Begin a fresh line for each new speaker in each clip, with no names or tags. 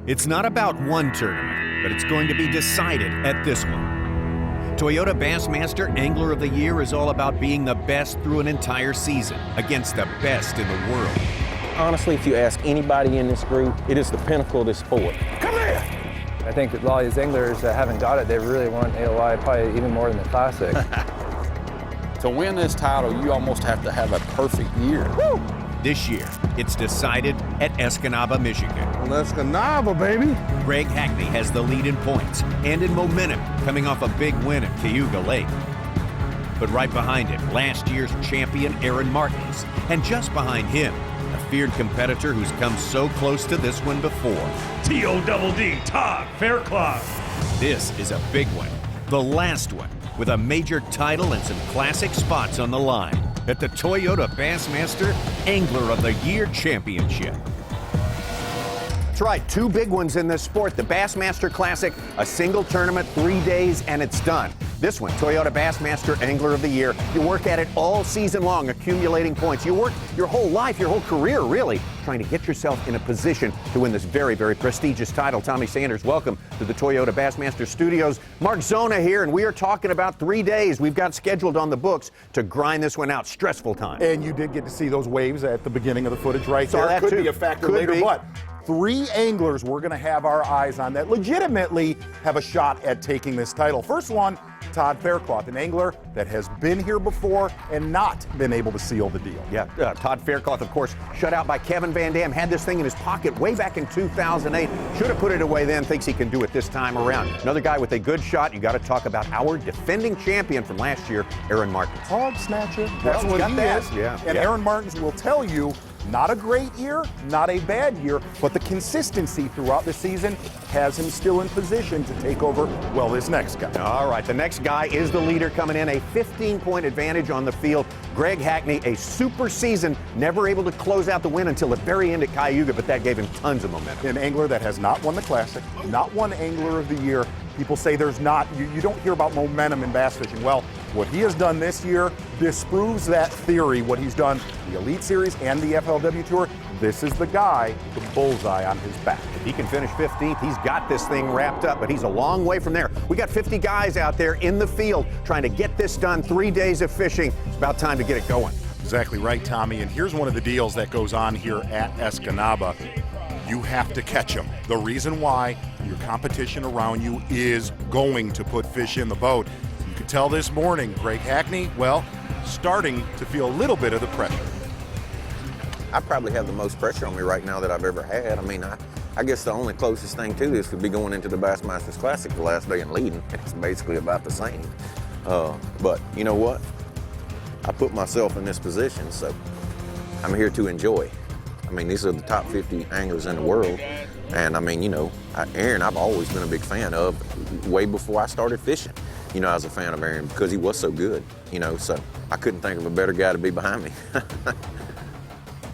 It's not about one tournament, but it's going to be decided at this one. Toyota Bassmaster Angler of the Year is all about being the best through an entire season against the best in the world.
Honestly, if you ask anybody in this group, it is the pinnacle of this sport.
Come here!
I think that a lot of these anglers that haven't got it, they really want AOI probably even more than the Classic.
To win this title, you almost have to have a perfect year.
Woo! This year, it's decided at Escanaba, Michigan.
Well, Escanaba, baby.
Greg Hackney has the lead in points and in momentum, coming off a big win at Cayuga Lake. But right behind him, last year's champion Aaron Martins, and just behind him, a feared competitor who's come so close to this one before.
T-O-double-D, Todd Faircloth.
This is a big one, the last one, with a major title and some classic spots on the line at the Toyota Bassmaster Angler of the Year Championship.
That's right, two big ones in this sport. The Bassmaster Classic, a single tournament, 3 days, and it's done. This one, Toyota Bassmaster Angler of the Year, you work at it all season long, accumulating points. You work your whole life, your whole career, really, trying to get yourself in a position to win this very, very prestigious title. Tommy Sanders, welcome to the Toyota Bassmaster Studios. Mark Zona here, and we are talking about 3 days we've got scheduled on the books to grind this one out. Stressful time.
And you did get to see those waves at the beginning of the footage right there.
That
could
too.
be a factor
Could
later,
be.
but 3 anglers we're going to have our eyes on that legitimately have a shot at taking this title. First one, Todd Faircloth, an angler that has been here before and not been able to seal the deal.
Yeah, Todd Faircloth, of course, shut out by Kevin Van Dam, had this thing in his pocket way back in 2008. Should have put it away then, thinks he can do it this time around. Another guy with a good shot. You got to talk about our defending champion from last year, Aaron Martins.
Hog snatcher, that's
Well,
what he
got that.
is.
Yeah,
and
yeah.
Aaron Martins will tell you, not a great year, not a bad year, but the consistency throughout the season has him still in position to take over, well, this next guy.
All right, the next guy is the leader coming in, a 15-point advantage on the field. Greg Hackney, a super season, never able to close out the win until the very end at Cayuga, but that gave him tons of momentum.
An angler that has not won the Classic, not won Angler of the Year. People say there's not, you don't hear about momentum in bass fishing. Well, what he has done this year disproves that theory, what he's done the Elite Series and the FLW Tour. This is the guy, the bullseye on his back.
If he can finish 15th, he's got this thing wrapped up, but he's a long way from there. We got 50 guys out there in the field trying to get this done. 3 days of fishing. It's about time to get it going.
Exactly right, Tommy. And here's one of the deals that goes on here at Escanaba. You have to catch them. The reason why, your competition around you is going to put fish in the boat. You could tell this morning, Greg Hackney, well, starting to feel a little bit of the pressure.
I probably have the most pressure on me right now that I've ever had. I mean, I guess the only closest thing to this would be going into the Bassmasters Classic the last day and leading. It's basically about the same. But you know what? I put myself in this position, so I'm here to enjoy. I mean, these are the top 50 anglers in the world. And I mean, you know, Aaron, I've always been a big fan of, way before I started fishing. You know, I was a fan of Aaron because he was so good, you know, so I couldn't think of a better guy to be behind me.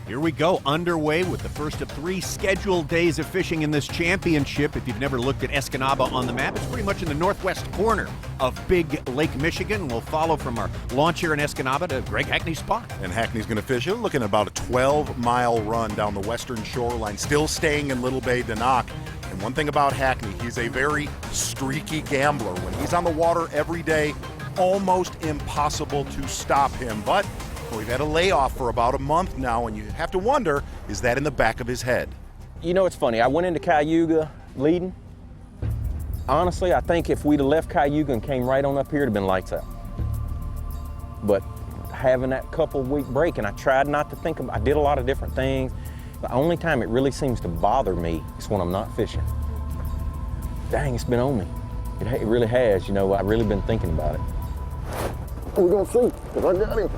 Here we go, underway with the first of 3 scheduled days of fishing in this championship. If you've never looked at Escanaba on the map, it's pretty much in the northwest corner of Big Lake, Michigan. We'll follow from our launch here in Escanaba to Greg Hackney's spot.
And Hackney's going to fish. You're looking at about a 12-mile run down the western shoreline, still staying in Little Bay Danock. And one thing about Hackney, he's a very streaky gambler. When he's on the water every day, almost impossible to stop him. But we've had a layoff for about a month now, and you have to wonder, is that in the back of his head?
You know, it's funny. I went into Cayuga leading. Honestly, I think if we'd have left Cayuga and came right on up here, it'd have been lights out. But having that couple-week break, and I tried not to think about, I did a lot of different things. The only time it really seems to bother me is when I'm not fishing. Dang, it's been on me. It really has, you know, I've really been thinking about it.
We're going to see, if I got him.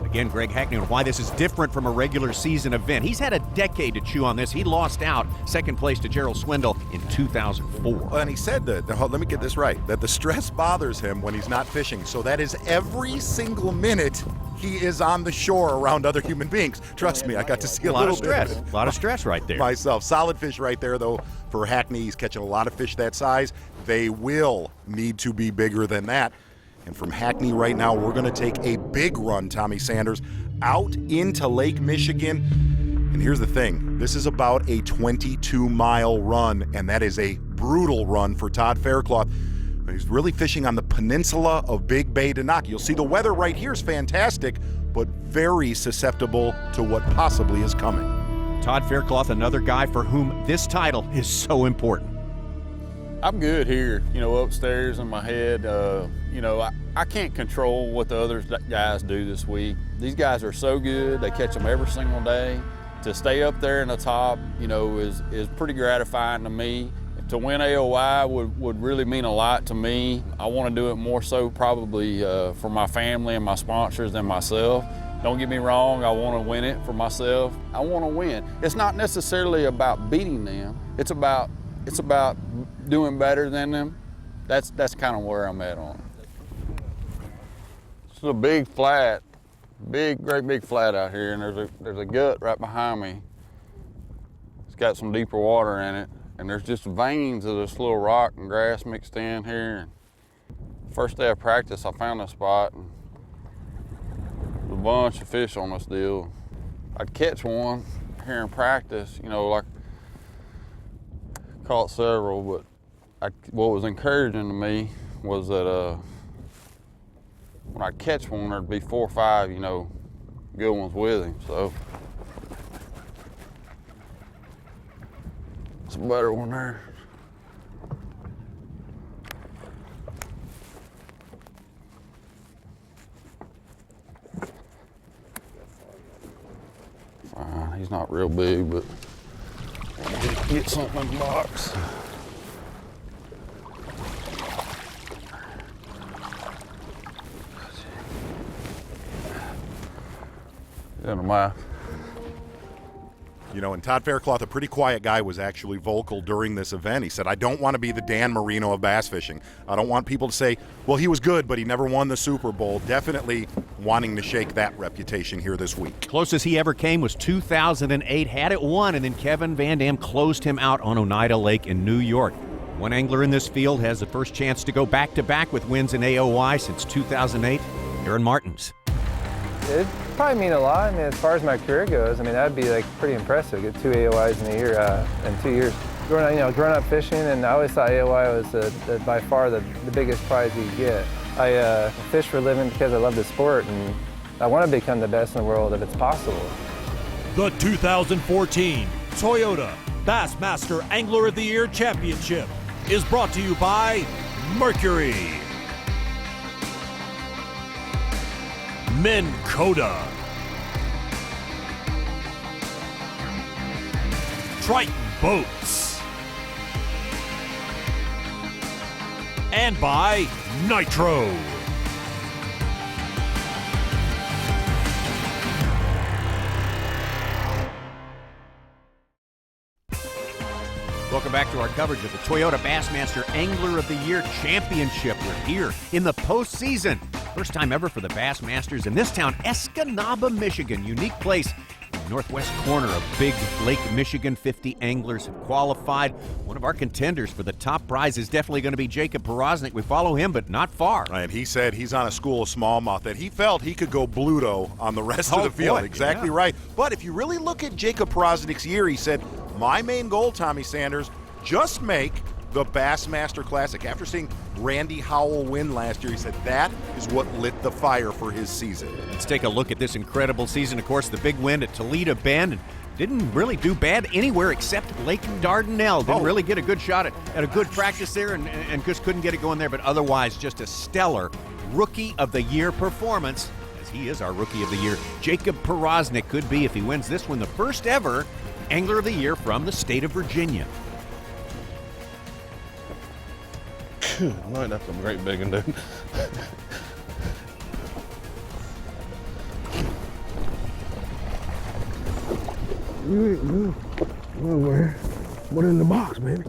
Again, Greg Hackney, and why this is different from a regular season event. He's had a decade to chew on this. He lost out second place to Gerald Swindle in 2004.
Well, and he said that, let me get this right, that the stress bothers him when he's not fishing. So that is every single minute he is on the shore around other human beings. Trust me, I got to see a
lot
little
of stress.
bit of it.
A lot of stress right there.
Myself. Solid fish right there, though, for Hackney. He's catching a lot of fish that size. They will need to be bigger than that. And from Hackney right now, we're going to take a big run, Tommy Sanders, out into Lake Michigan. And here's the thing, this is about a 22-mile run, and that is a brutal run for Todd Faircloth. He's really fishing on the peninsula of Big Bay de Noc. You'll see the weather right here is fantastic, but very susceptible to what possibly is coming.
Todd Faircloth, another guy for whom this title is so important.
I'm good here, you know, upstairs in my head. You know, I can't control what the other guys do this week. These guys are so good, they catch them every single day. To stay up there in the top, you know, is pretty gratifying to me. To win AOI would really mean a lot to me. I want to do it more so probably for my family and my sponsors than myself. Don't get me wrong, I want to win it for myself. I want to win. It's not necessarily about beating them. It's about doing better than them. That's kind of where I'm at on it. It's a big flat, great big flat out here, and there's a gut right behind me. It's got some deeper water in it, and there's just veins of this little rock and grass mixed in here. First day of practice, I found a spot, and a bunch of fish on this deal. I'd catch one here in practice, you know, like caught several, but what was encouraging to me was that when I catch one, there'd be 4 or 5, you know, good ones with him. So it's a better one there. Fine, he's not real big, but get something in the box. In the mouth.
You know, and Todd Faircloth, a pretty quiet guy, was actually vocal during this event. He said, I don't want to be the Dan Marino of bass fishing. I don't want people to say, well, he was good, but he never won the Super Bowl. Definitely wanting to shake that reputation here this week.
Closest he ever came was 2008, had it won, and then Kevin Van Dam closed him out on Oneida Lake in New York. One angler in this field has the first chance to go back-to-back with wins in AOI since 2008, Aaron Martins.
It'd probably mean a lot. I mean, as far as my career goes, I mean, that'd be like pretty impressive. Get 2 AOIs in a year, in 2 years. Growing up fishing, and I always thought AOI was by far the biggest prize you get. I fish for a living because I love the sport, and I want to become the best in the world if it's possible.
The 2014 Toyota Bassmaster Angler of the Year Championship is brought to you by Mercury, Minn Kota, Triton Boats, and by Nitro.
Welcome back to our coverage of the Toyota Bassmaster Angler of the Year Championship. We're here in the postseason. First time ever for the Bassmasters in this town, Escanaba, Michigan. Unique place in the northwest corner of Big Lake, Michigan. 50 anglers have qualified. One of our contenders for the top prize is definitely going to be Jacob POWROZNIK. We follow him, but not far.
And he said he's on a school of smallmouth that he felt he could go Bluto on the rest of the field.
Boy,
exactly
yeah.
right. But if you really look at Jacob POWROZNIK's year, he said, my main goal, Tommy Sanders, just make the Bassmaster Classic. After seeing Randy Howell win last year, he said that is what lit the fire for his season.
Let's take a look at this incredible season. Of course, the big win at Toledo Bend, and didn't really do bad anywhere except Lake Dardanelle. Didn't really get a good shot at a good practice there, and just couldn't get it going there. But otherwise, just a stellar Rookie of the Year performance, as he is our Rookie of the Year. Jacob POWROZNIK could be, if he wins this one, the first ever Angler of the Year from the state of Virginia.
Right, that's a great big one, dude. You ain't good. Nowhere. What in the box, baby?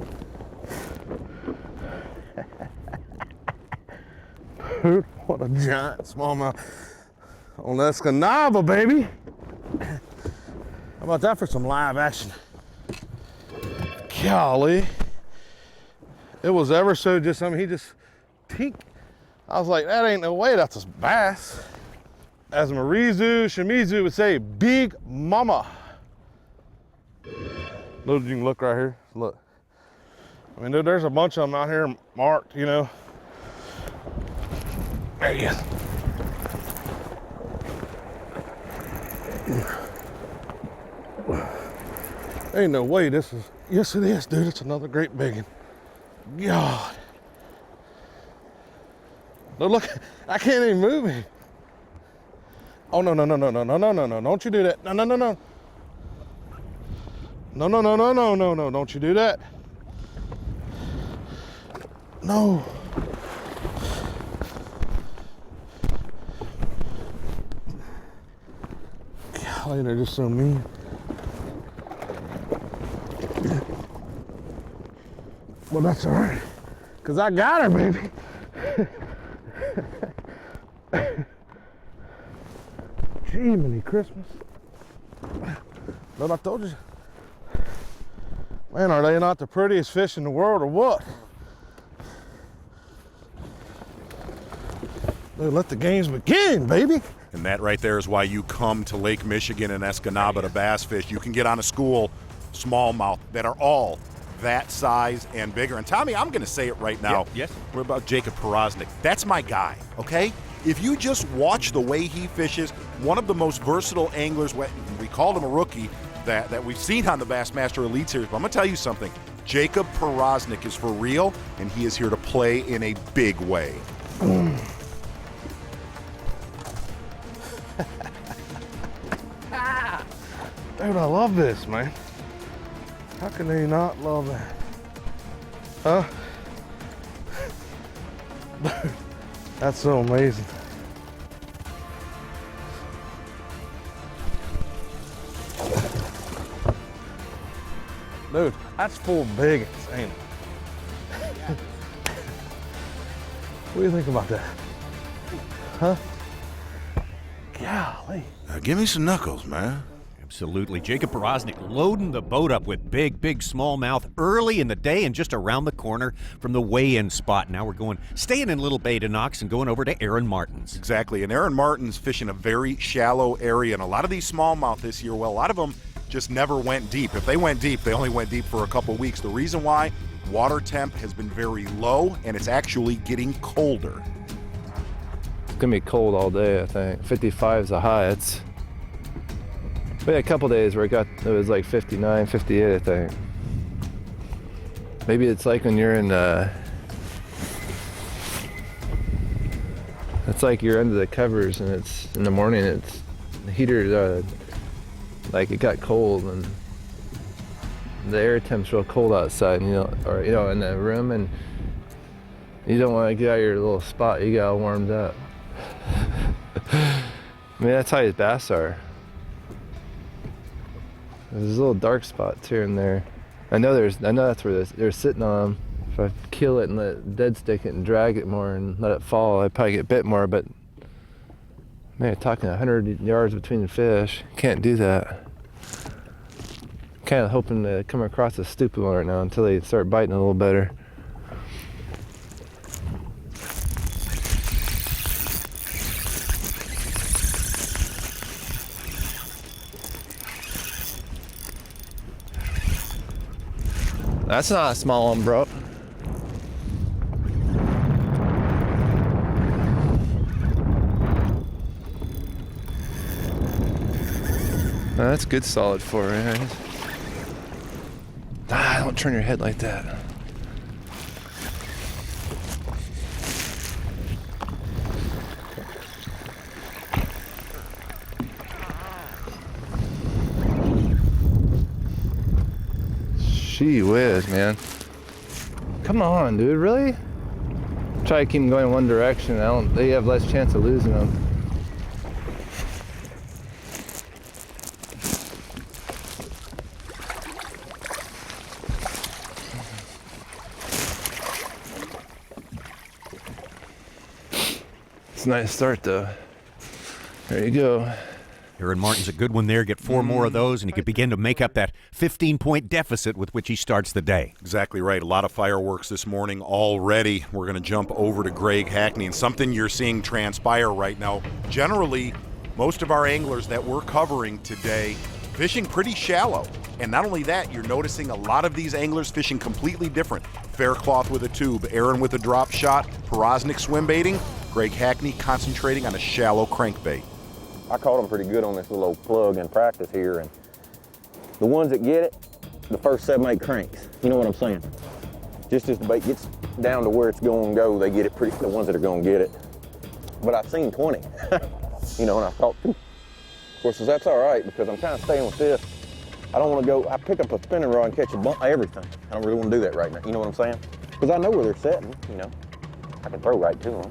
Dude, what a giant smallmouth on Escanaba, baby. How about that for some live action? Golly. It was ever so just, I mean, he just peeked. I was like, that ain't no way, that's a bass. As Marizu Shimizu would say, big mama. Dude, you can look right here. Look. I mean, dude, there's a bunch of them out here marked, you know. There he is. Ain't no way this is, yes it is, dude. It's another great big one. God. No, look, I can't even move him. Oh, no, no, no, no, no, no, no, no, no, don't you do that. No, no, no, no. No, no, no, no, no, no, no, don't you do that. No. Golly, they're just so mean. Well, that's all right, because I got her, baby. Jiminy Christmas. But I told you. Man, are they not the prettiest fish in the world or what? Dude, let the games begin, baby.
And that right there is why you come to Lake Michigan and Escanaba to bass fish. You can get on a school smallmouth that are all that size and bigger. And Tommy, I'm going to say it right now.
Yes.
We're about Jacob POWROZNIK. That's my guy, okay? If you just watch the way he fishes, one of the most versatile anglers, we called him a rookie, that we've seen on the Bassmaster Elite Series. But I'm going to tell you something. Jacob POWROZNIK is for real, and he is here to play in a big way.
Dude, I love this, man. How can they not love that? Huh? That's so amazing. Dude, that's full biggins, ain't it? What do you think about that? Huh? Golly.
Give me some knuckles, man.
Absolutely. Jacob POWROZNIK loading the boat up with big smallmouth early in the day and just around the corner from the weigh-in spot. Now we're staying in Little Bay de Nox and going over to Aaron Martin's.
Exactly, and Aaron Martin's fishing a very shallow area, and a lot of these smallmouth this year, well, a lot of them just never went deep. If they went deep, they only went deep for a couple weeks. The reason why, water temp has been very low, and it's actually getting colder.
It's gonna be cold all day, I think. 55 is the high. We had a couple days where it was like 59, 58, I think. Maybe it's like when you're in, it's like you're under the covers and it's in the morning, the heater, like it got cold and the air temp's real cold outside, and, in the room, and you don't want to get out of your little spot, you got all warmed up. I mean, that's how these bass are. There's little dark spots here and there. I know that's where they're sitting on them. If I kill it and let dead stick it and drag it more and let it fall, I'd probably get bit more, but man, you're talking 100 yards between the fish. Can't do that. Kind of hoping to come across a stupid one right now until they start biting a little better. That's not a small one, bro. That's good solid for it. Don't turn your head like that. Gee whiz, man. Come on, dude, really? Try to keep them going one direction. They have less chance of losing them. It's a nice start, though. There you go.
Aaron Martin's a good one there. Get 4 more of those, and he could begin to make up that 15-point deficit with which he starts the day.
Exactly right. A lot of fireworks this morning already. We're going to jump over to Greg Hackney, and something you're seeing transpire right now. Generally, most of our anglers that we're covering today fishing pretty shallow. And not only that, you're noticing a lot of these anglers fishing completely different. Faircloth with a tube, Aaron with a drop shot, POWROZNIK swim baiting, Greg Hackney concentrating on a shallow crankbait.
I caught them pretty good on this little old plug in practice here, and the ones that get it, the first 7, 8 cranks. You know what I'm saying? Just as the bait gets down to where it's going to go, they get it pretty, the ones that are going to get it. But I've seen 20, you know, and I've caught 2. Of course, that's all right because I'm kind of staying with this. I don't want to go, I pick up a spinning rod and catch a bunch of everything. I don't really want to do that right now, you know what I'm saying? Because I know where they're setting, you know. I can throw right to them.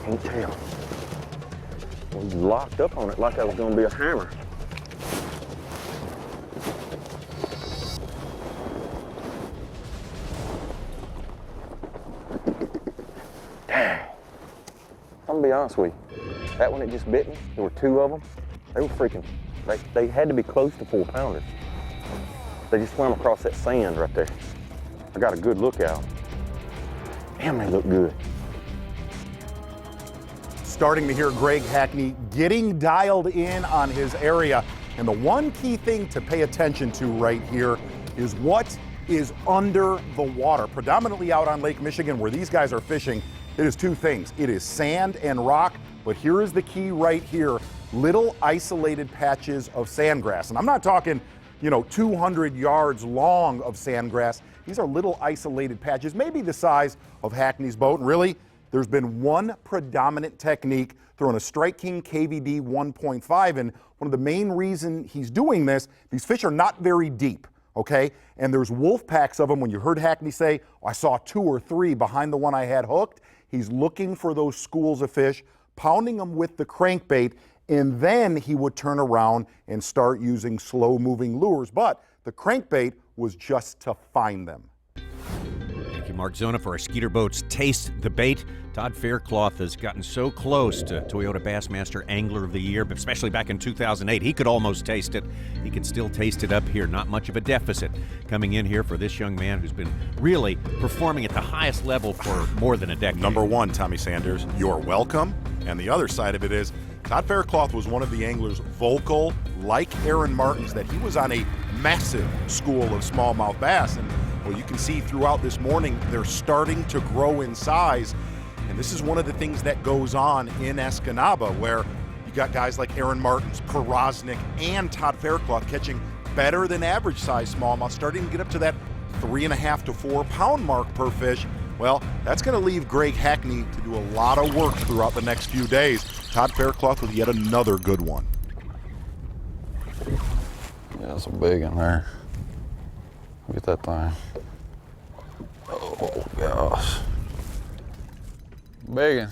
Can't tell. I was locked up on it like I was going to be a hammer. I'm gonna be honest with you. That one that just bit me, there were 2 of them. They were freaking, they had to be close to 4-pounders. They just swam across that sand right there. I got a good look out. Damn, they look good.
Starting to hear Greg Hackney getting dialed in on his area. And the one key thing to pay attention to right here is what is under the water. Predominantly out on Lake Michigan where these guys are fishing, it is 2 things. It is sand and rock, but here is the key right here, little isolated patches of sandgrass. And I'm not talking, you know, 200 yards long of sandgrass. These are little isolated patches, maybe the size of Hackney's boat. And really, there's been one predominant technique, throwing a Strike King KVD 1.5, and one of the main reasons he's doing this, these fish are not very deep, okay? And there's wolf packs of them. When you heard Hackney say, oh, I saw 2 or 3 behind the one I had hooked, he's looking for those schools of fish, pounding them with the crankbait, and then he would turn around and start using slow-moving lures. But the crankbait was just to find them.
Thank you, Mark Zona, for our Skeeter Boats Taste the Bait. Todd Faircloth has gotten so close to Toyota Bassmaster Angler of the Year, but especially back in 2008. He could almost taste it. He can still taste it up here. Not much of a deficit coming in here for this young man who's been really performing at the highest level for more than a decade.
Number 1, Tommy Sanders, you're welcome. And the other side of it is, Todd Faircloth was one of the anglers vocal, like Aaron Martins, that he was on a massive school of smallmouth bass. And well, you can see throughout this morning, they're starting to grow in size. And this is one of the things that goes on in Escanaba, where you got guys like Aaron Martins, POWROZNIK, and Todd Faircloth catching better than average size smallmouth, starting to get up to that 3.5 to 4 pound mark per fish. Well, that's going to leave Greg Hackney to do a lot of work throughout the next few days. Todd Faircloth with yet another good one.
Yeah, that's a big one there. Look at that thing. Oh, gosh. Big one.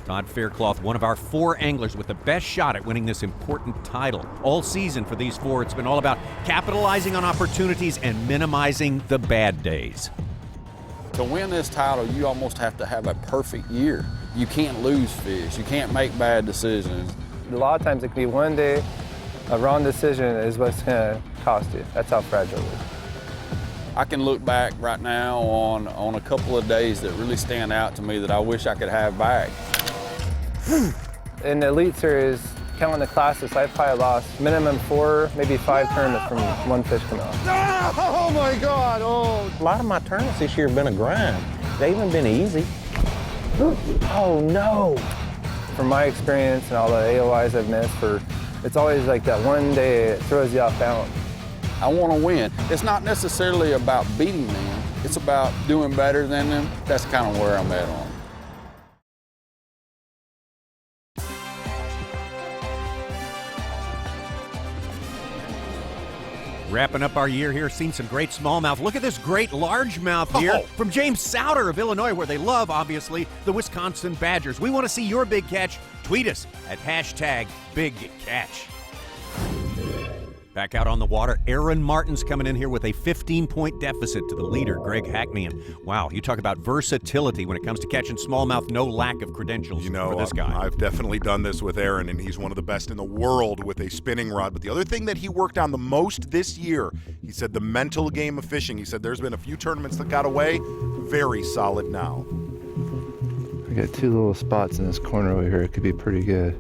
Todd Faircloth, one of our 4 anglers with the best shot at winning this important title. All season for these 4, it's been all about capitalizing on opportunities and minimizing the bad days.
To win this title, you almost have to have a perfect year. You can't lose fish. You can't make bad decisions.
A lot of times it can be one day, a wrong decision is what's going to cost you. That's how fragile it is.
I can look back right now on a couple of days that really stand out to me that I wish I could have back.
In the Elite Series, counting the classes, I've probably lost minimum 4, maybe 5 tournaments from one fish coming off.
Oh my God, oh.
A lot of my tournaments this year have been a grind. They haven't been easy. Oh no.
From my experience and all the AOIs I've missed, it's always like that one day it throws you off balance.
I want to win. It's not necessarily about beating them. It's about doing better than them. That's kind of where I'm at on it.
Wrapping up our year here, seen some great smallmouth. Look at this great largemouth here from James Souter of Illinois, where they love, obviously, the Wisconsin Badgers. We want to see your big catch. Tweet us at #BigCatch. Back out on the water, Aaron Martin's coming in here with a 15-point deficit to the leader, Greg Hackney. And wow, you talk about versatility when it comes to catching smallmouth. No lack of credentials for this guy.
I've definitely done this with Aaron, and he's one of the best in the world with a spinning rod. But the other thing that he worked on the most this year, he said the mental game of fishing. He said there's been a few tournaments that got away. Very solid now.
I got 2 little spots in this corner over here. It could be pretty good.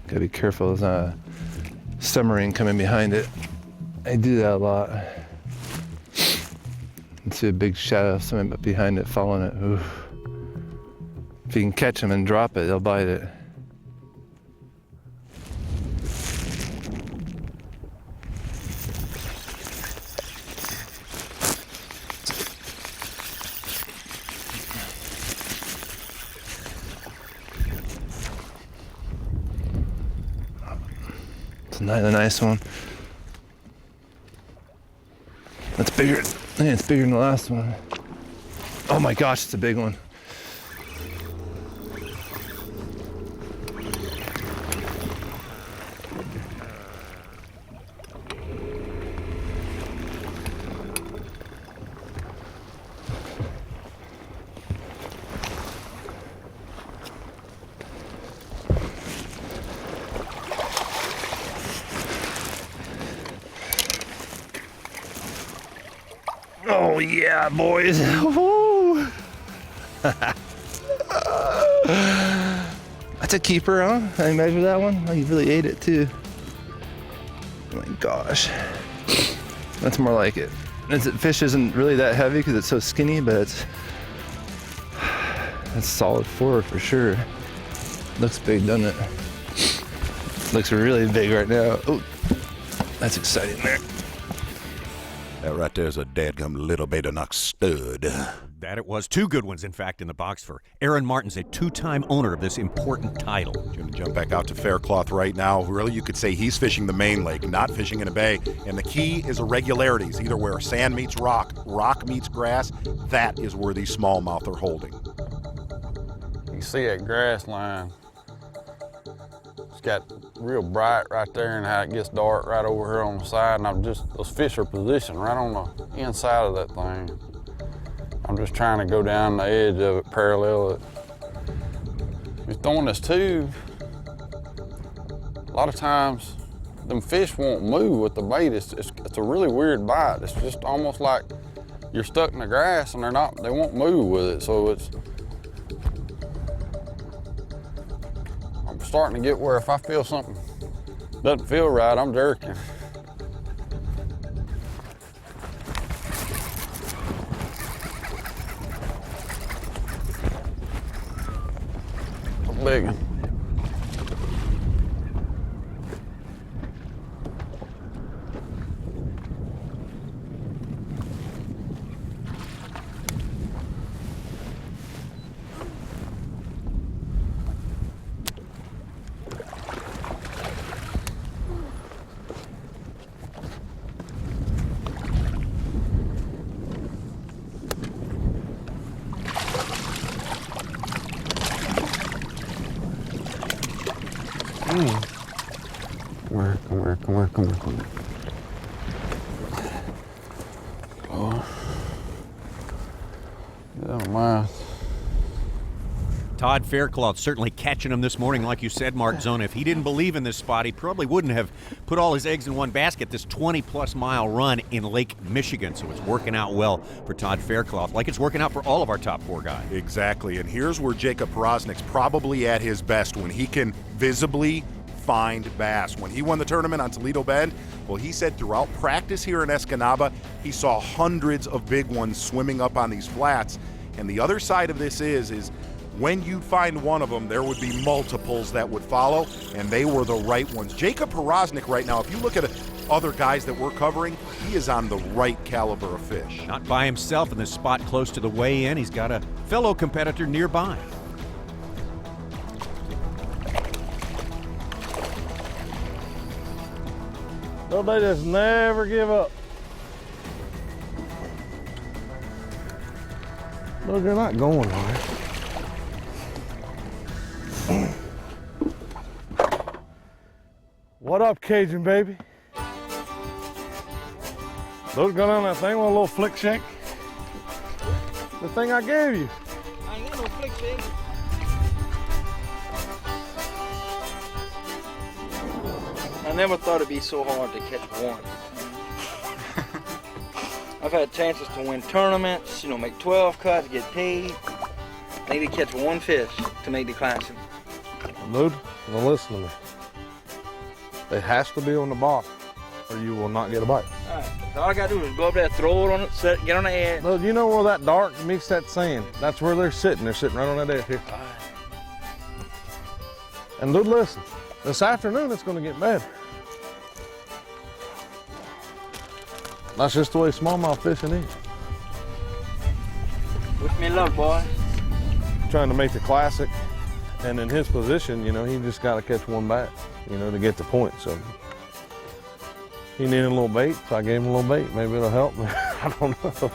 Gotta be careful, there's not a submarine coming behind it. I do that a lot. You see a big shadow of something behind it, following it. Oof. If you can catch them and drop it, they'll bite it. Another nice one. That's bigger. I think it's bigger than the last one. Oh my gosh, it's a big one. Oh yeah, boys. That's a keeper, huh? I measure that one. Oh, you really ate it too. Oh my gosh. That's more like it. Fish isn't really that heavy because it's so skinny, but that's solid 4 for sure. Looks big, doesn't it? Looks really big right now. Oh, that's exciting there.
That right there is a dadgum little beta knock stud.
That it was. 2 good ones, in fact, in the box for Aaron Martin's, a 2-time owner of this important title.
Going to jump back out to Faircloth right now. Really, you could say he's fishing the main lake, not fishing in a bay. And the key is irregularities, either where sand meets rock, rock meets grass. That is where these smallmouth are holding.
You can see that grass line. It's got real bright right there, and how it gets dark right over here on the side. And those fish are positioned right on the inside of that thing. I'm just trying to go down the edge of it, parallel it. You're throwing this tube, a lot of times them fish won't move with the bait. It's a really weird bite. It's just almost like you're stuck in the grass and they won't move with it. So I'm starting to get where if I feel something doesn't feel right, I'm jerking. Big one. Come here. Oh. Oh, my.
Todd Faircloth certainly catching him this morning, like you said, Mark Zona. If he didn't believe in this spot, he probably wouldn't have put all his eggs in one basket this 20-plus mile run in Lake Michigan. So it's working out well for Todd Faircloth, like it's working out for all of our top 4 guys.
Exactly, and here's where Jacob POWROZNIK's probably at his best, when he can visibly find bass. When he won the tournament on Toledo Bend, well, he said throughout practice here in Escanaba, he saw hundreds of big ones swimming up on these flats. And the other side of this is when you find one of them, there would be multiples that would follow, and they were the right ones. Jacob POWROZNIK right now, if you look at other guys that we're covering, he is on the right caliber of fish.
Not by himself in this spot close to the weigh-in. He's got a fellow competitor nearby.
Well, they just never give up. Look, they're not going right. What up, Cajun baby? Look, got on that thing with a little flick shake. The thing I gave you.
I ain't got no flick shake. I never thought it'd be so hard to catch one. I've had chances to win tournaments, you know, make 12 cuts, get paid. I need to catch one fish to make the classic.
Dude, now listen to me. It has to be on the bottom, or you will not get a bite.
All right, so all I gotta do is go up there, throw it on it, set, get on the edge.
Look, you know where that dark meets that sand? That's where they're sitting. They're sitting right on that edge here.
All right.
And dude, listen, this afternoon it's gonna get better. That's just the way smallmouth fishing is.
Wish me luck, boy.
Trying to make the classic, and in his position, you know, he just got to catch one back, you know, to get the point. So he needed a little bait, so I gave him a little bait. Maybe it'll help. I don't know.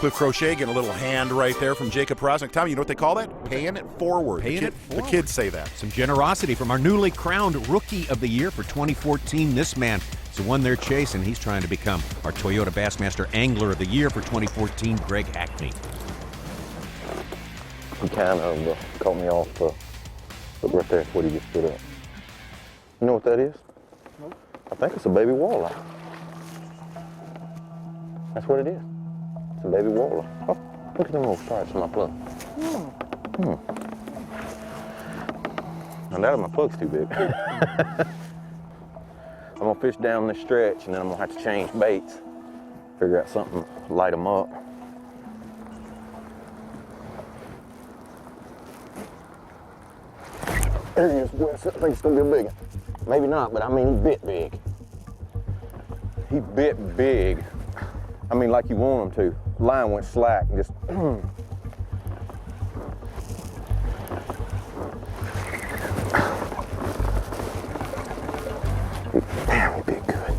Cliff Crochet getting a little hand right there from Jacob POWROZNIK. Tommy, you know what they call that? Paying it forward.
Paying it forward.
The kids say that.
Some generosity from our newly crowned Rookie of the Year for 2014. This man is the one they're chasing. He's trying to become our Toyota Bassmaster Angler of the Year for 2014, Greg Hackney.
He kind of caught me off. Look right there, what he just put up. You know what that is?
Nope.
I think it's a baby walleye. That's what it is. It's a baby walleye. Oh, look at them little stripes on my plug. Now that my plug's too big. I'm gonna fish down this stretch and then I'm gonna have to change baits. Figure out something, light them up. There he is, boy. I think it's gonna be a big one. Maybe not, but I mean, he bit big. He bit big. I mean, like you want him to. Line went slack and just. Damn, he bit good.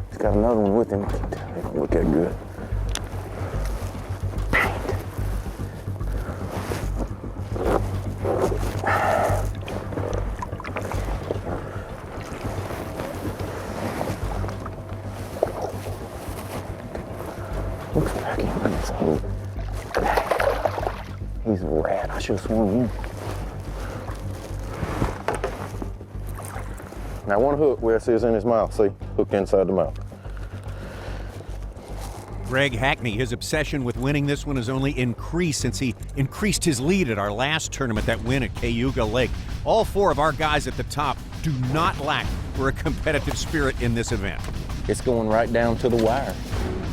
He's got another one with him. He don't look that good. Looks like he wants home. He's a rat. I should have swung him. Now one hook where it says in his mouth. See, hooked inside the mouth.
Greg Hackney, his obsession with winning this one has only increased since he increased his lead at our last tournament, that win at Cayuga Lake. All four of our guys at the top do not lack for a competitive spirit in this event.
It's going right down to the wire.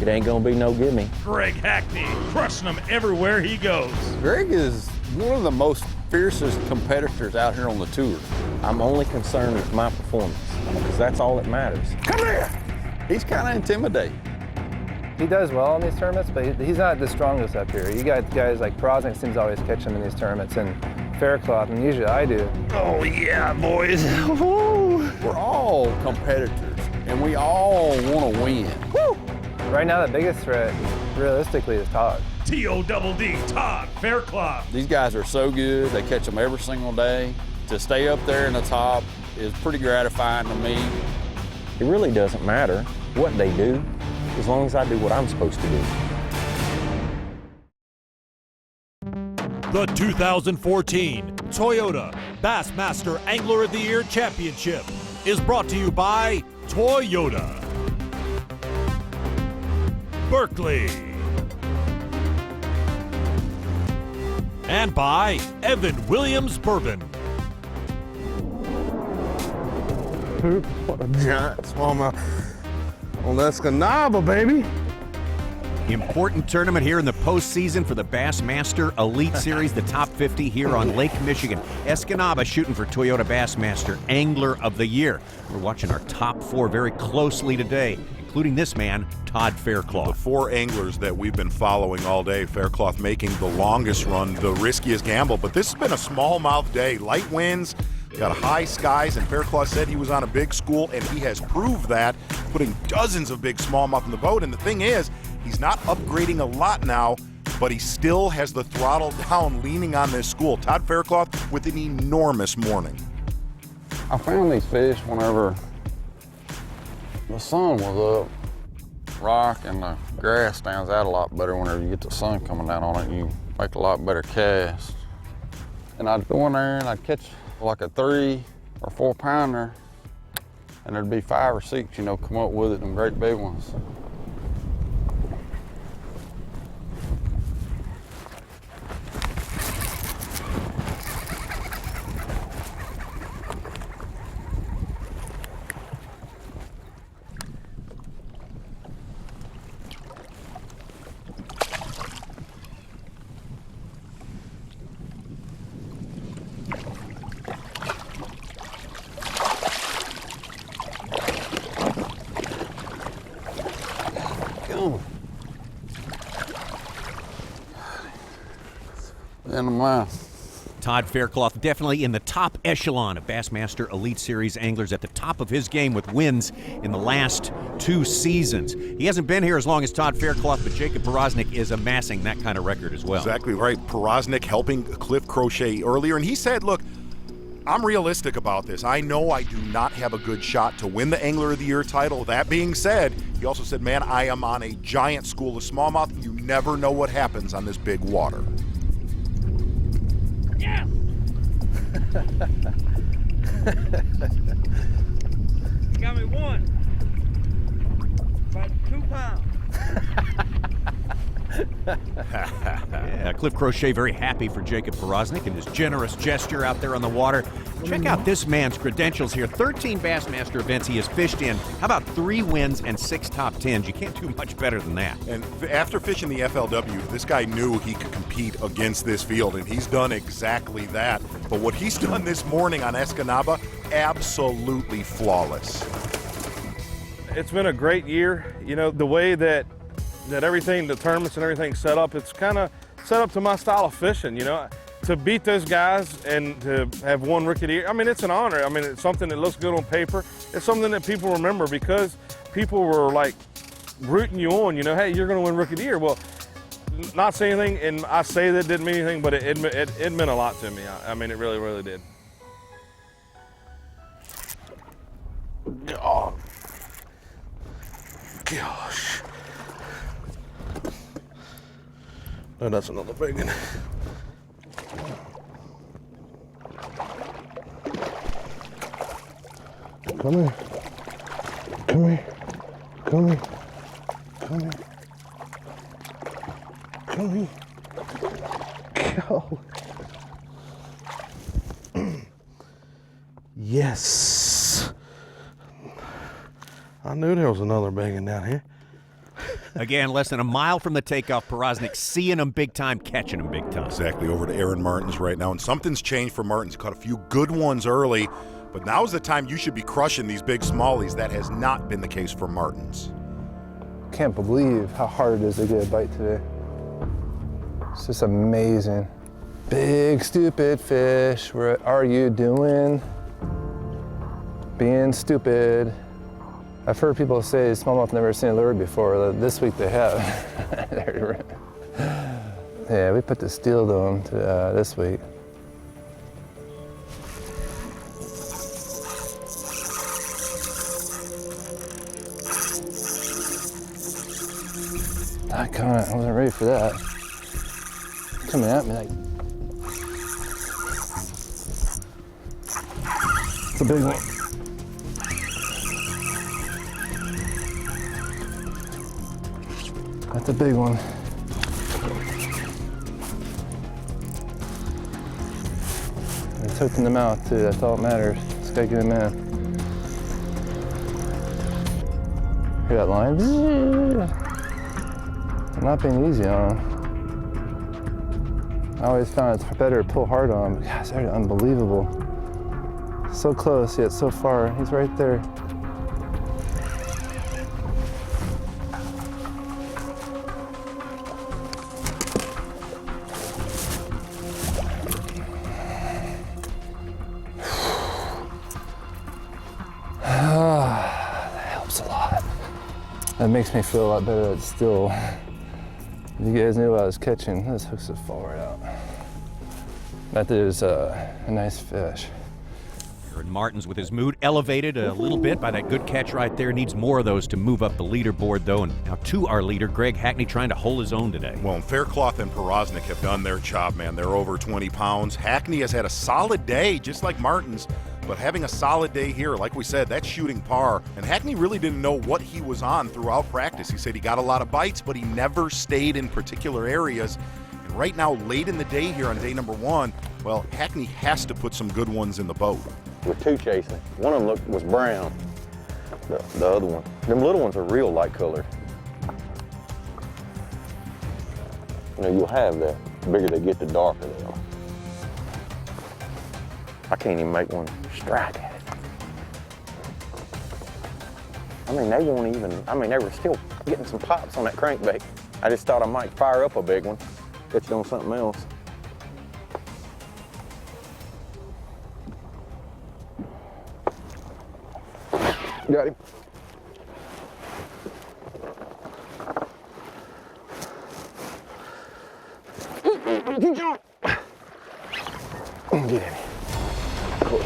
It ain't gonna be no gimme.
Greg Hackney crushing them everywhere he goes.
Greg is one of the most fiercest competitors out here on the tour.
I'm only concerned with my performance, because that's all that matters.
Come here! He's kind of intimidating.
He does well in these tournaments, but he's not the strongest up here. You got guys like POWROZNIK seems to always catch him in these tournaments, and Faircloth, and usually I do.
Oh yeah, boys.
We're all competitors, and we all want to win.
Woo! Right now, the biggest threat, realistically, is Todd.
T-O-double-D, Todd Faircloth.
These guys are so good. They catch them every single day. To stay up there in the top is pretty gratifying to me.
It really doesn't matter what they do, as long as I do what I'm supposed to do.
The 2014 Toyota Bassmaster Angler of the Year Championship is brought to you by Toyota, Berkeley, and by Evan Williams Bourbon.
What a giant smallmouth on the Escanaba, baby.
Important tournament here in the postseason for the Bassmaster Elite Series, the top 50 here on Lake Michigan. Escanaba shooting for Toyota Bassmaster Angler of the Year. We're watching our top 4 very closely today, including this man, Todd Faircloth.
The 4 anglers that we've been following all day, Faircloth making the longest run, the riskiest gamble, but this has been a smallmouth day. Light winds, got high skies, and Faircloth said he was on a big school, and he has proved that, putting dozens of big smallmouth in the boat. And the thing is, he's not upgrading a lot now, but he still has the throttle down, leaning on this school. Todd Faircloth with an enormous morning.
I found these fish whenever the sun was up. Rock and the grass stands out a lot better whenever you get the sun coming down on it. You make a lot better cast. And I'd go in there and I'd catch like a 3 or 4 pounder, and there'd be 5 or 6, you know, come up with it, them great big ones. In the mouth.
Todd Faircloth definitely in the top echelon of Bassmaster Elite Series anglers, at the top of his game with wins in the last 2 seasons. He hasn't been here as long as Todd Faircloth, but Jacob POWROZNIK is amassing that kind of record as well.
Exactly right. POWROZNIK helping Cliff Crochet earlier, and he said, look, I'm realistic about this. I know I do not have a good shot to win the Angler of the Year title. That being said, he also said, man, I am on a giant school of smallmouth. You never know what happens on this big water.
Yeah. Got me 1. About 2 pounds.
Yeah, Cliff Crochet very happy for Jacob POWROZNIK and his generous gesture out there on the water. Check out this man's credentials here. 13 Bassmaster events he has fished in. How about 3 wins and 6 top 10s? You can't do much better than that.
And after fishing the FLW, this guy knew he could compete against this field, and he's done exactly that. But what he's done this morning on Escanaba, absolutely flawless.
It's been a great year. You know, the way that everything, the tournaments and everything's set up, it's kind of set up to my style of fishing, you know. To beat those guys and to have won Rookie of the Year, I mean, it's an honor. I mean, it's something that looks good on paper. It's something that people remember because people were like rooting you on, you know, hey, you're going to win Rookie of the Year. Well, not saying anything, and I say that didn't mean anything, but it meant a lot to me. I mean, it really, really did. Oh. Gosh. Oh, that's another big one. Come here. Come here. Come here. Come here. Come here. Go. Yes. I knew there was another big one down here.
Again, less than a mile from the takeoff, POWROZNIK seeing him big time, catching him big time.
Exactly, over to Aaron Martins right now, and something's changed for Martins. He caught a few good ones early, but now's the time you should be crushing these big smallies. That has not been the case for Martins.
Can't believe how hard it is to get a bite today. It's just amazing. Big stupid fish, what are you doing? Being stupid. I've heard people say smallmouth never seen a lure before. This week they have. Yeah, we put the steel dome to this week. I wasn't ready for that. Coming at me like. It's a big one. That's a big one. It's hooked in the mouth too, that's all that matters. Just gotta get him in. Hear that line? I'm not being easy on him. I always found it's better to pull hard on him. Gosh, they're unbelievable. So close, yet so far. He's right there. That helps a lot. That makes me feel a lot better that it's still. You guys knew what I was catching. This hooks it forward out. That is a nice fish.
Aaron Martins with his mood elevated a little bit by that good catch right there. Needs more of those to move up the leaderboard, though. And now to our leader, Greg Hackney, trying to hold his own today.
Well, Faircloth and POWROZNIK have done their job, man. They're over 20 pounds. Hackney has had a solid day, just like Martins, but having a solid day here, like we said, that's shooting par. And Hackney really didn't know what he was on throughout practice. He said he got a lot of bites, but he never stayed in particular areas. And right now, late in the day here on day number 1, well, Hackney has to put some good ones in the boat.
With 2 chasing. One of them was brown. The other one. Them little ones are real light colored. You know, you'll have that. The bigger they get, the darker they are. I can't even make one strike at it. I mean, they won't even, they were still getting some pops on that crankbait. I just thought I might fire up a big one, catch it on something else. Got him. Get him. Cool.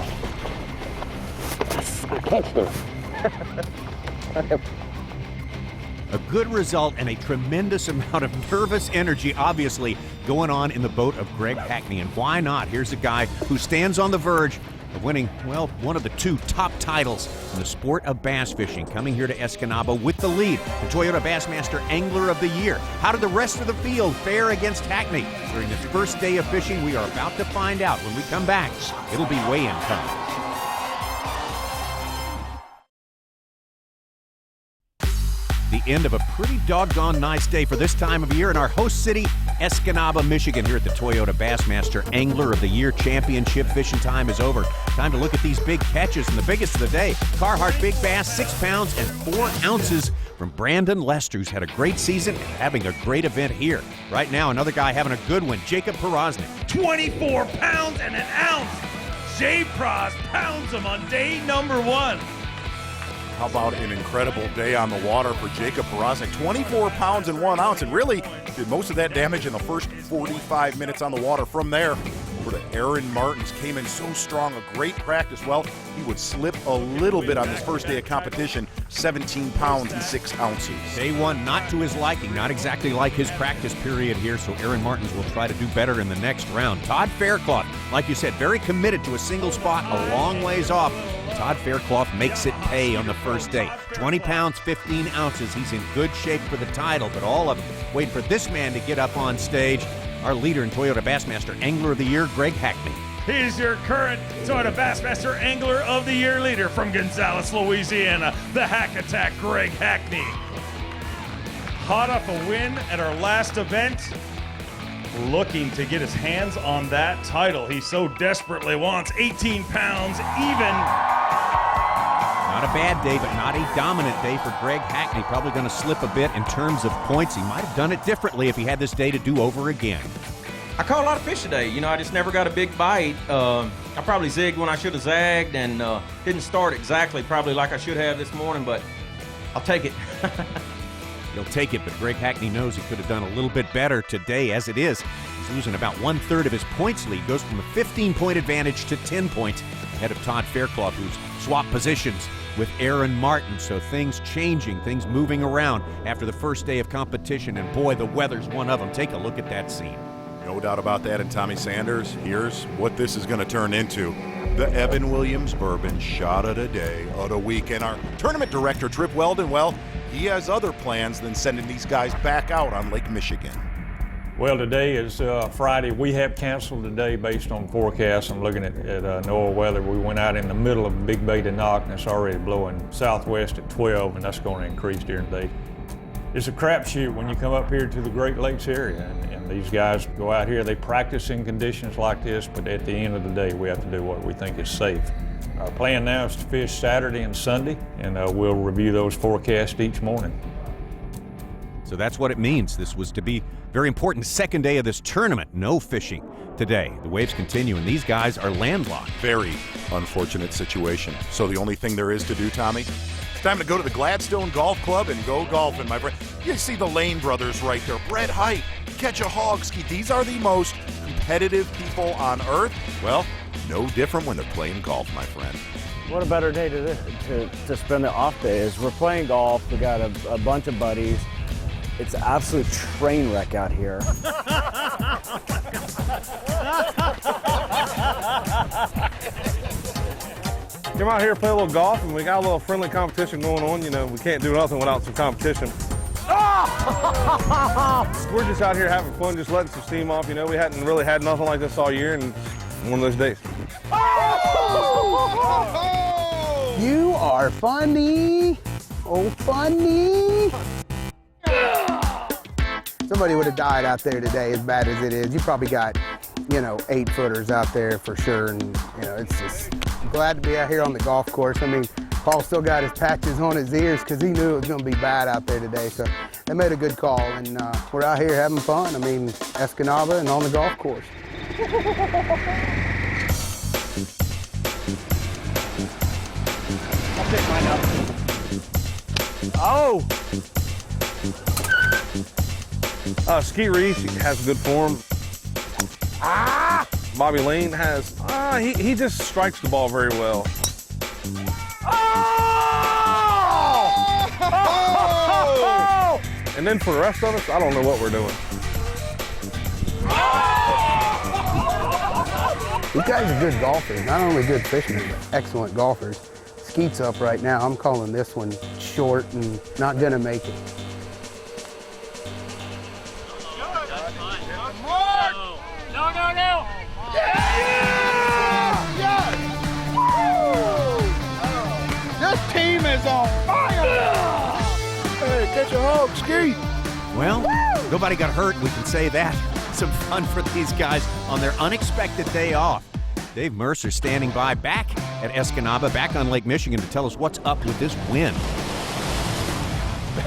I catched him.
A good result and a tremendous amount of nervous energy, obviously, going on in the boat of Greg Hackney. And why not? Here's a guy who stands on the verge of winning, well, one of the 2 top titles in the sport of bass fishing, coming here to Escanaba with the lead, the Toyota Bassmaster Angler of the Year. How did the rest of the field fare against Hackney during this first day of fishing? We are about to find out when we come back. It'll be weigh-in time. The end of a pretty doggone nice day for this time of year in our host city, Escanaba, Michigan, here at the Toyota Bassmaster Angler of the Year Championship. Fishing time is over. Time to look at these big catches, and the biggest of the day, Carhartt Big Bass, 6 pounds and 4 ounces from Brandon Lester, who's had a great season and having a great event here. Right now, another guy having a good one, Jacob POWROZNIK.
24 pounds and an ounce. J-Pros pounds him on day number 1.
How about an incredible day on the water for Jacob POWROZNIK? 24 pounds and 1 ounce, and really did most of that damage in the first 45 minutes on the water. From there, over to Aaron Martins, came in so strong, a great practice. Well, he would slip a little bit on this first day of competition, 17 pounds and 6 ounces.
Day 1, not to his liking, not exactly like his practice period here, so Aaron Martins will try to do better in the next round. Todd Faircloth, like you said, very committed to a single spot, a long ways off. Todd Faircloth makes it pay on the first day. 20 pounds, 15 ounces. He's in good shape for the title, but all of them wait for this man to get up on stage. Our leader in Toyota Bassmaster Angler of the Year, Greg Hackney.
He's your current Toyota Bassmaster Angler of the Year leader from Gonzales, Louisiana, the Hack Attack, Greg Hackney. Hot off a win at our last event, looking to get his hands on that title he so desperately wants. 18 pounds even.
Not a bad day, but not a dominant day for Greg Hackney. Probably going to slip a bit in terms of points. He might have done it differently if he had this day to do over again.
I caught a lot of fish today. You know, I just never got a big bite. I probably zigged when I should have zagged and didn't start exactly probably like I should have this morning, but I'll take it.
He'll take it, but Greg Hackney knows he could have done a little bit better today. As it is, he's losing about 1/3 of his points lead. Goes from a 15-point advantage to 10 points ahead of Todd Faircloth, who's swapped positions with Aaron Martins. So things changing, things moving around after the first day of competition. And boy, the weather's one of them. Take a look at that scene.
No doubt about that. And Tommy Sanders, here's what this is going to turn into. The Evan Williams Bourbon shot of the day, of the week. And our tournament director, Trip Weldon, well, he has other plans than sending these guys back out on Lake Michigan.
Well, today is Friday. We have canceled today based on forecasts. I'm looking at NOAA weather. We went out in the middle of Big Bay to knock, and it's already blowing southwest at 12, and that's going to increase during the day. It's a crapshoot when you come up here to the Great Lakes area, and these guys go out here, they practice in conditions like this, but at the end of the day, we have to do what we think is safe. Our plan now is to fish Saturday and Sunday, and we'll review those forecasts each morning.
So that's what it means. This was to be very important second day of this tournament. No fishing today. The waves continue, and these guys are landlocked.
Very unfortunate situation. So the only thing there is to do, Tommy, it's time to go to the Gladstone Golf Club and go golfing, my friend. You see the Lane brothers right there. Brett Height, Catch a Hog Ski. These are the most competitive people on earth. Well, no different when they're playing golf, my friend.
What a better day to spend the off day is. We're playing golf. We got a bunch of buddies. It's an absolute train wreck out here.
Come out here, play a little golf, and we got a little friendly competition going on. You know, we can't do nothing without some competition. We're just out here having fun, just letting some steam off. You know, we hadn't really had nothing like this all year, and it's one of those days.
You are funny. Oh, funny. Somebody would have died out there today, as bad as it is. You probably got, 8-footers out there for sure. And, it's just glad to be out here on the golf course. I mean, Paul still got his patches on his ears because he knew it was going to be bad out there today. So they made a good call, and we're out here having fun. I mean, Escanaba and on the golf course.
I'll pick mine up. Oh!
Skeet Reese has good form. Bobby Lane has, he just strikes the ball very well. Oh! And then for the rest of us, I don't know what we're doing.
These guys are good golfers, not only good fishermen, but excellent golfers. Skeet's up right now. I'm calling this one short and not gonna make it.
No. Yeah! This team is on fire! Hey, catch a hog, Skeet.
Well, nobody got hurt, we can say that. Some fun for these guys on their unexpected day off. Dave Mercer standing by back at Escanaba, back on Lake Michigan to tell us what's up with this wind.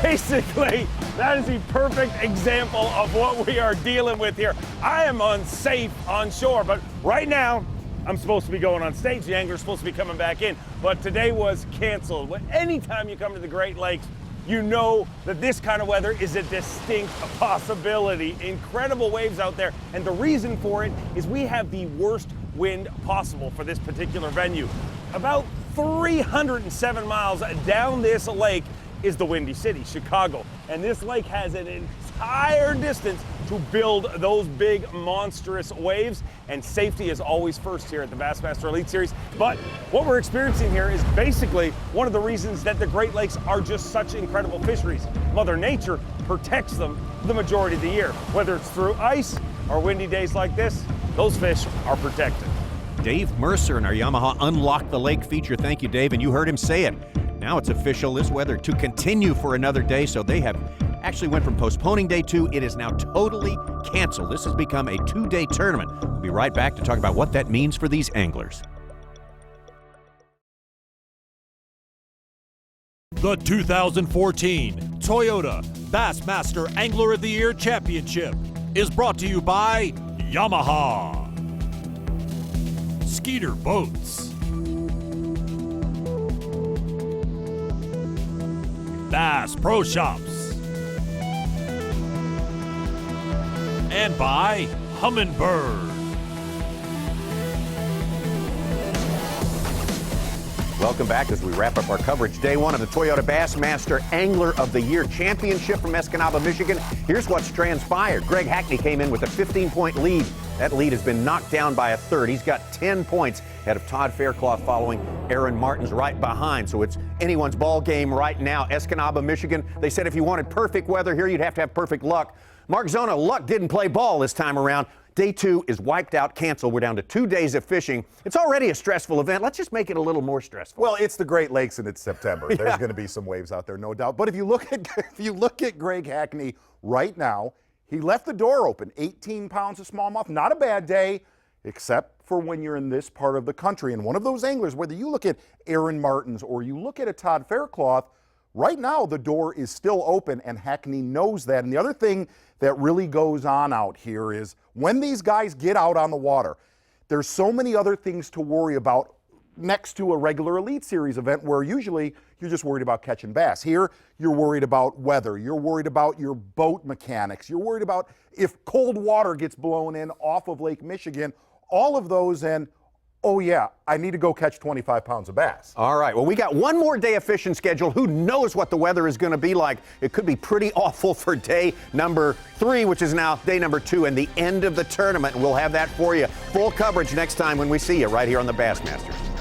Basically, that is the perfect example of what we are dealing with here. I am unsafe on shore, but right now, I'm supposed to be going on stage. The angler's supposed to be coming back in, but today was canceled. Anytime you come to the Great Lakes, you know that this kind of weather is a distinct possibility. Incredible waves out there, and the reason for it is we have the worst wind possible for this particular venue. About 307 miles down this lake is the Windy City, Chicago. And this lake has an entire distance to build those big, monstrous waves. And safety is always first here at the Bassmaster Elite Series. But what we're experiencing here is basically one of the reasons that the Great Lakes are just such incredible fisheries. Mother Nature protects them the majority of the year. Whether it's through ice or windy days like this, those fish are protected.
Dave Mercer in our Yamaha Unlock the Lake feature. Thank you, Dave, and you heard him say it. Now it's official, this weather to continue for another day, so they have actually went from postponing day 2. It is now totally canceled. This has become a 2-day tournament. We'll be right back to talk about what that means for these anglers.
The 2014 Toyota Bassmaster Angler of the Year Championship is brought to you by Yamaha, Skeeter Boats, Bass Pro Shops, and by Humminbird.
Welcome back as we wrap up our coverage. Day 1 of the Toyota Bassmaster Angler of the Year Championship from Escanaba, Michigan. Here's what's transpired. Greg Hackney came in with a 15-point lead. That lead has been knocked down by a third. He's got 10 points ahead of Todd Faircloth following. Aaron Martin's right behind, so it's anyone's ball game right now. Escanaba, Michigan. They said if you wanted perfect weather here, you'd have to have perfect luck. Mark Zona, luck didn't play ball this time around. Day 2 is wiped out, canceled. We're down to 2 days of fishing. It's already a stressful event. Let's just make it a little more stressful.
Well, it's the Great Lakes and it's September. There's going to be some waves out there, no doubt. But if you look at Greg Hackney right now, he left the door open. 18 pounds of smallmouth, not a bad day, except for when you're in this part of the country. And one of those anglers, whether you look at Aaron Martins or you look at a Todd Faircloth, right now the door is still open, and Hackney knows that. And the other thing that really goes on out here is when these guys get out on the water, there's so many other things to worry about next to a regular Elite Series event where usually you're just worried about catching bass. Here, you're worried about weather. You're worried about your boat mechanics. You're worried about if cold water gets blown in off of Lake Michigan, all of those, and oh yeah, I need to go catch 25 pounds of bass.
All right, well, we got one more day of fishing scheduled. Who knows what the weather is going to be like? It could be pretty awful for day number 3, which is now day number 2 and the end of the tournament. We'll have that for you. Full coverage next time when we see you right here on the Bassmasters.